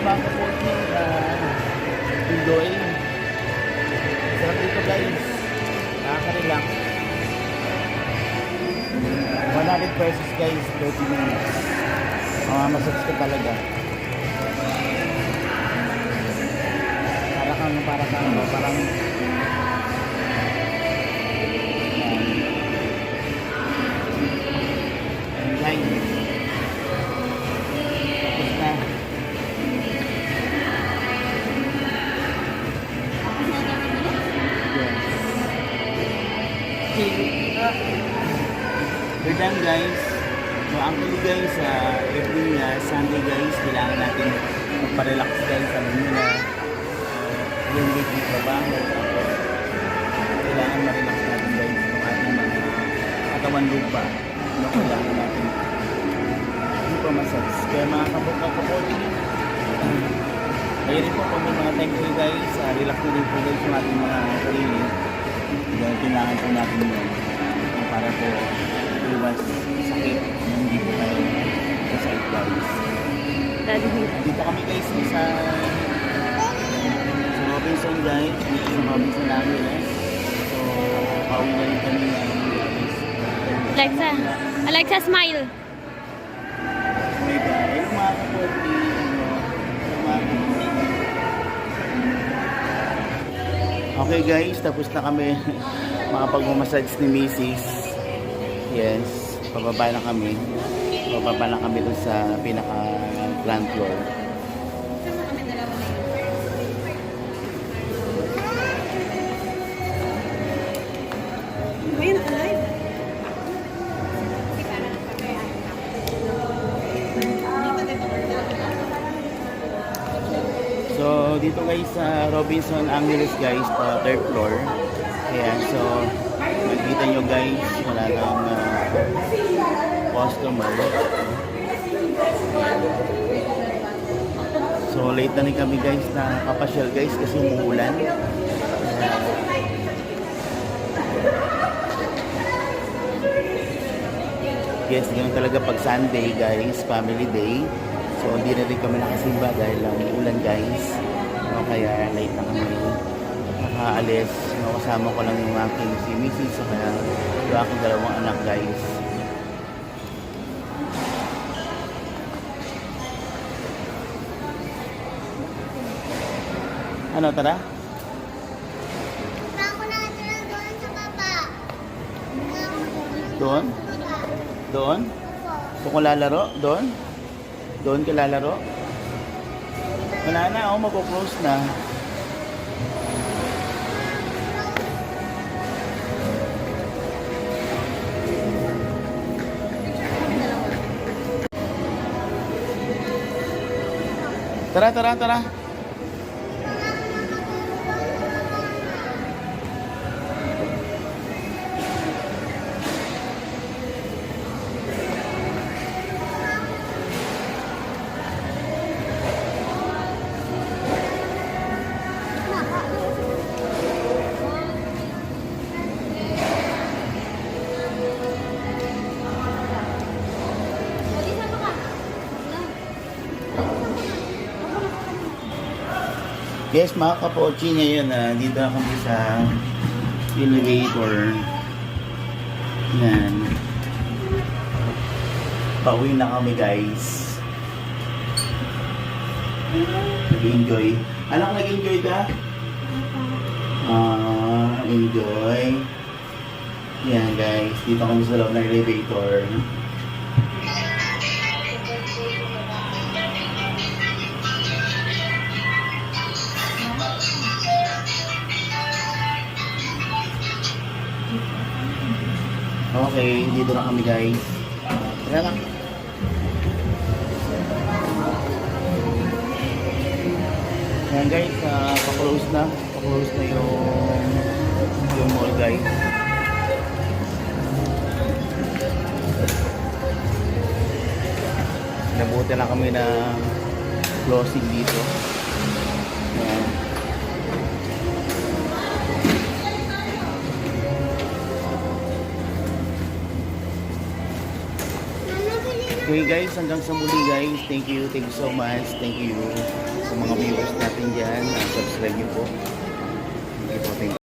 mga kapote, enjoy. Sarap dito guys. Nakaka-relax. 100 pesos guys, 30 minutes. Massage ka talaga. Parang guys. Tapos na. We're done guys. So actually guys, every Sunday guys, kailangan natin magpa-relax guys. Sabi nila, yung weekly trabaho. Kailangan ma-relax natin guys yung ating mga katawan lupa. Ano kailangan natin? Hindi pa massage. Kaya mga kapag-kapag ayun po kung may mga time kayo guys, relax na rin po guys yung ating mga sarili. Dahil kailangan po natin yun para po iwas sakit na hindi po tayo kasait guys. Dito kami guys sa Robinson guys. Dito sa Robinson namin so pauwi na rin kami guys. Alexa, smile. May yung mga kaporti okay guys, tapos na kami makapag-massage ni Mrs. Yes, pababa na kami. Pababa na kami dun sa pinaka ground floor. So dito guys sa Robinson Angeles guys, third floor. Ayan, so makikita nyo guys, wala nang customer. So late na rin kami guys na kapasyal guys kasi umuulan. Yes, ganun talaga pag Sunday guys, family day. So hindi na rin kami nakasimba dahil lang ulan guys. So, kaya late na kami nakaalis. Kasama ko lang yung aking si Mrs. So kaya yung aking dalawang anak guys. Ano, tara? Doon? Doon? Kung ko lalaro? Doon? Doon ka lalaro? Wala na, ako magpo-close na. Tara, tara, tara. Yes, mga kapochi, ngayon dito na kami sa elevator. Yan. Pauwi na kami guys. Nag-enjoy. Anak, nag-enjoy ka? Enjoy. Yan guys, dito kami sa loob ng elevator. Okay, dito na kami guys. Tara lang. Ayan guys, pa-close na. Pa-close na yung mall guys. Nabuti na kami na closing dito. Ayan. Mama, pili na Okay guys, hanggang sa muli guys. Thank you so much. Thank you sa mga viewers natin dyan. Subscribe nyo po. Okay po, thank you.